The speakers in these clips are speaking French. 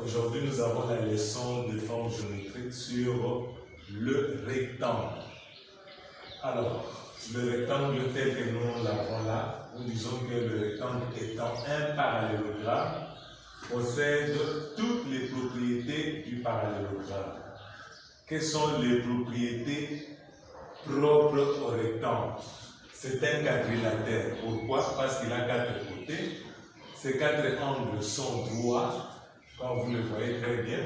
Aujourd'hui, nous avons la leçon de forme géométrique sur le rectangle. Alors, le rectangle tel que nous l'avons là, nous disons que le rectangle étant un parallélogramme, possède toutes les propriétés du parallélogramme. Quelles sont les propriétés propres au rectangle? C'est un quadrilatère. Pourquoi? Parce qu'il a 4 côtés. Ces 4 angles sont droits, comme vous le voyez très bien.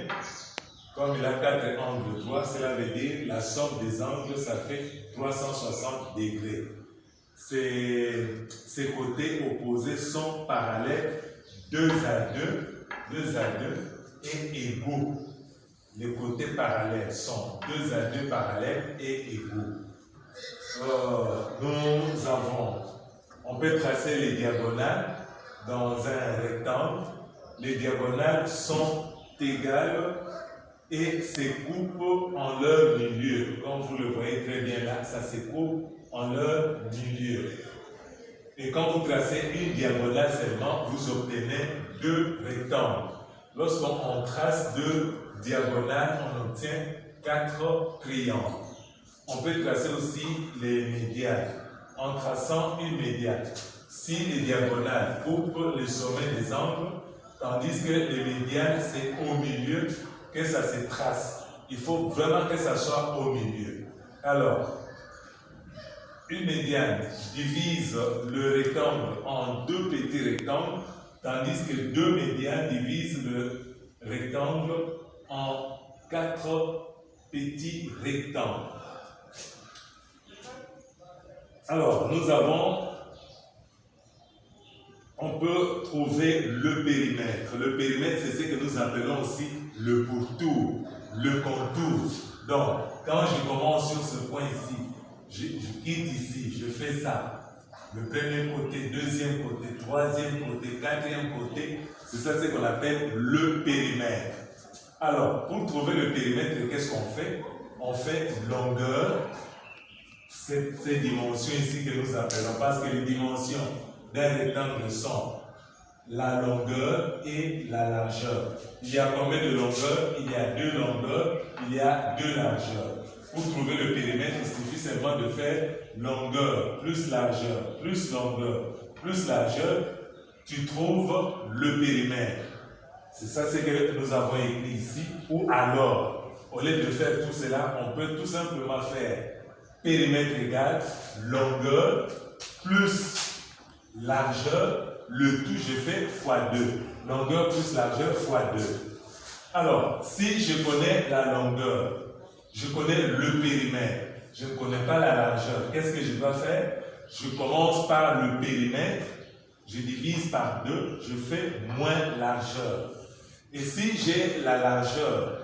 Comme il a 4 angles droits, cela veut dire la somme des angles, ça fait 360 degrés. Ces côtés opposés sont parallèles 2 à 2 et égaux. Les côtés parallèles sont 2 à 2 parallèles et égaux. On peut tracer les diagonales dans un rectangle. Les diagonales sont égales et se coupent en leur milieu. Comme vous le voyez très bien là, ça se coupe en leur milieu. Et quand vous tracez une diagonale seulement, vous obtenez 2 rectangles. Lorsqu'on trace 2 diagonales, on obtient 4 triangles. On peut tracer aussi les médianes. En traçant une médiane, si les diagonales coupent le sommet des angles, tandis que les médianes, c'est au milieu que ça se trace. Il faut vraiment que ça soit au milieu. Alors, une médiane divise le rectangle en 2 petits rectangles, tandis que 2 médianes divisent le rectangle en 4 petits rectangles. Alors, on peut trouver le périmètre. Le périmètre, c'est ce que nous appelons aussi le pourtour, le contour. Donc, quand je commence sur ce point ici, je quitte ici, je fais ça. Le premier côté, deuxième côté, troisième côté, quatrième côté, c'est ça ce qu'on appelle le périmètre. Alors, pour trouver le périmètre, qu'est-ce qu'on fait? On fait longueur, ces dimensions ici que nous appelons, parce que les dimensions d'un rectangle sont la longueur et la largeur. Il y a combien de longueurs? Il y a 2 longueurs, il y a 2 largeurs. Pour trouver le périmètre, il suffit seulement de faire longueur plus largeur, plus longueur, plus largeur. Tu trouves le périmètre. C'est ça ce que nous avons écrit ici. Ou alors, au lieu de faire tout cela, on peut tout simplement faire périmètre égal longueur plus largeur, le tout je fais fois 2. Longueur plus largeur fois 2. Alors, si je connais la longueur, je connais le périmètre, je ne connais pas la largeur, qu'est-ce que je dois faire? Je commence par le périmètre, je divise par 2, je fais moins largeur. Et si j'ai la largeur,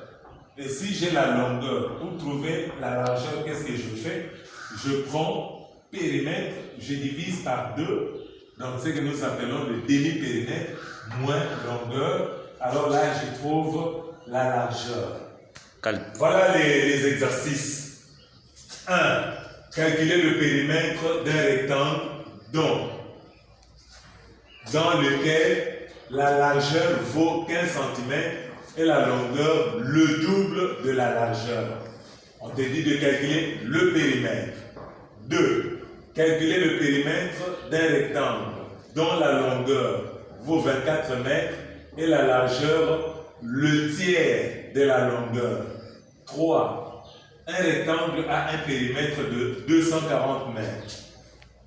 et si j'ai la longueur, pour trouver la largeur, qu'est-ce que je fais? Je prends périmètre, je divise par 2, donc ce que nous appelons le demi-périmètre, moins longueur. Alors là, je trouve la largeur. Voilà les exercices. 1. Calculer le périmètre d'un rectangle dans lequel la largeur vaut 15 cm et la longueur le double de la largeur. On te dit de calculer le périmètre. 2. Calculer le périmètre d'un rectangle dont la longueur vaut 24 mètres et la largeur le tiers de la longueur. 3. Un rectangle a un périmètre de 240 mètres.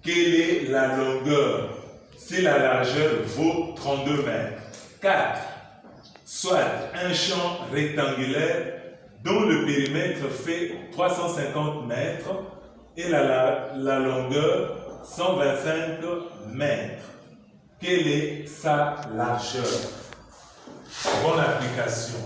Quelle est la longueur si la largeur vaut 32 mètres? 4. Soit un champ rectangulaire dont le périmètre fait 350 mètres et la longueur 125 mètres. Quelle est sa largeur? Bonne application.